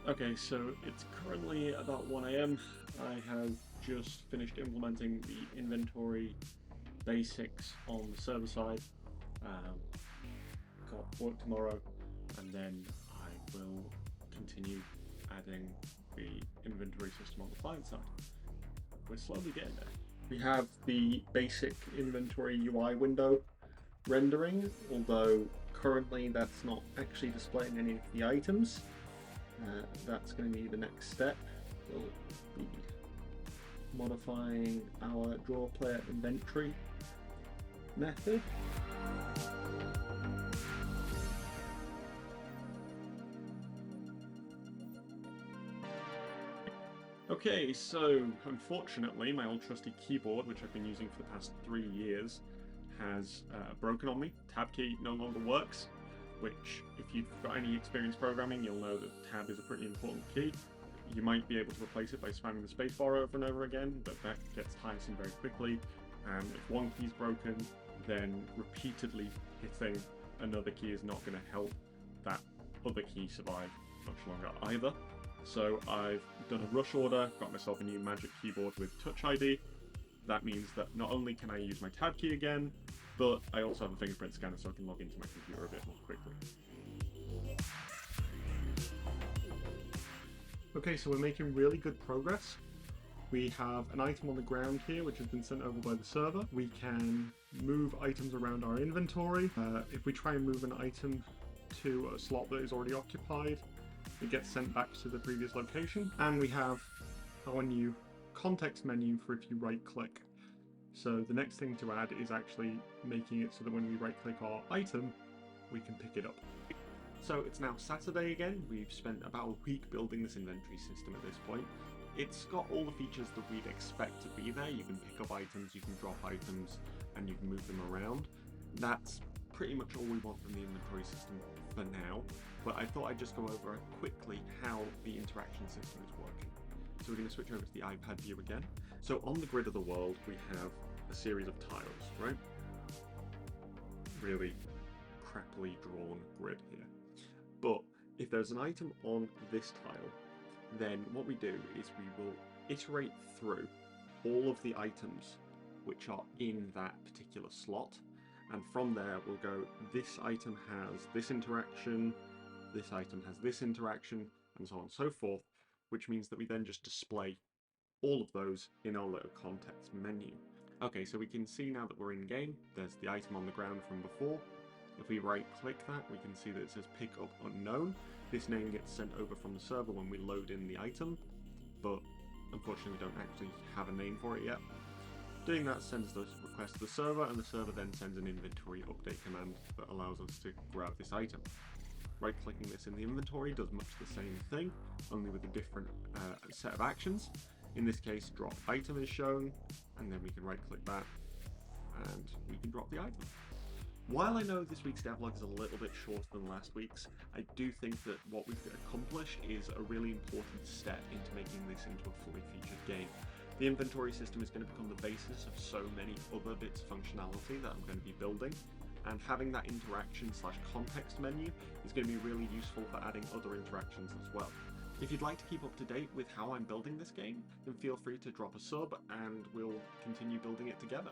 Okay, so it's currently about 1 a.m. I have just finished implementing the inventory basics on the server side. Um, got work tomorrow, and then I will continue adding the inventory system on the client side. We're slowly getting there. We have the basic inventory UI window rendering, although currently that's not actually displaying any of the items. That's going to be the next step. We'll be modifying our draw player inventory method. Okay, so unfortunately my old trusty keyboard, which I've been using for the past 3 years, has broken on me. Tab key no longer works, which if you've got any experience programming, you'll know that tab is a pretty important key. You might be able to replace it by spamming the spacebar over and over again, but that gets tiresome very quickly. And if one key is broken, then repeatedly hitting another key is not going to help that other key survive much longer either. So I've done a rush order, got myself a new Magic Keyboard with Touch ID. That means that not only can I use my tab key again, but I also have a fingerprint scanner so I can log into my computer a bit more quickly. Okay, so we're making really good progress. We have an item on the ground here which has been sent over by the server. We can move items around our inventory. If we try and move an item to a slot that is already occupied, it gets sent back to the previous location. And we have our new context menu for if you right click. So the next thing to add is actually making it so that when we right click our item, we can pick it up. So it's now Saturday again. We've spent about a week building this inventory system at this point. It's got all the features that we'd expect to be there. You can pick up items, you can drop items, and you can move them around. That's pretty much all we want from the inventory system for now, but I thought I'd just go over quickly how the interaction system is working. So we're going to switch over to the iPad view again. So on the grid of the world, we have a series of tiles, right? Really crappily drawn grid here. But if there's an item on this tile, then what we do is we will iterate through all of the items which are in that particular slot, and from there we'll go, this item has this interaction, this item has this interaction, and so on and so forth, which means that we then just display all of those in our little context menu. Okay, so we can see now that we're in game, there's the item on the ground from before. If we right click that, we can see that it says pick up unknown. This name gets sent over from the server when we load in the item, but unfortunately we don't actually have a name for it yet. Doing that sends the request to the server, and the server then sends an inventory update command that allows us to grab this item. Right clicking this in the inventory does much the same thing, only with a different set of actions. In this case, drop item is shown, and then we can right click that, and we can drop the item. While I know this week's devlog is a little bit shorter than last week's, I do think that what we've accomplished is a really important step into making this into a fully featured game. The inventory system is going to become the basis of so many other bits of functionality that I'm going to be building, and having that interaction / context menu is going to be really useful for adding other interactions as well. If you'd like to keep up to date with how I'm building this game, then feel free to drop a sub and we'll continue building it together.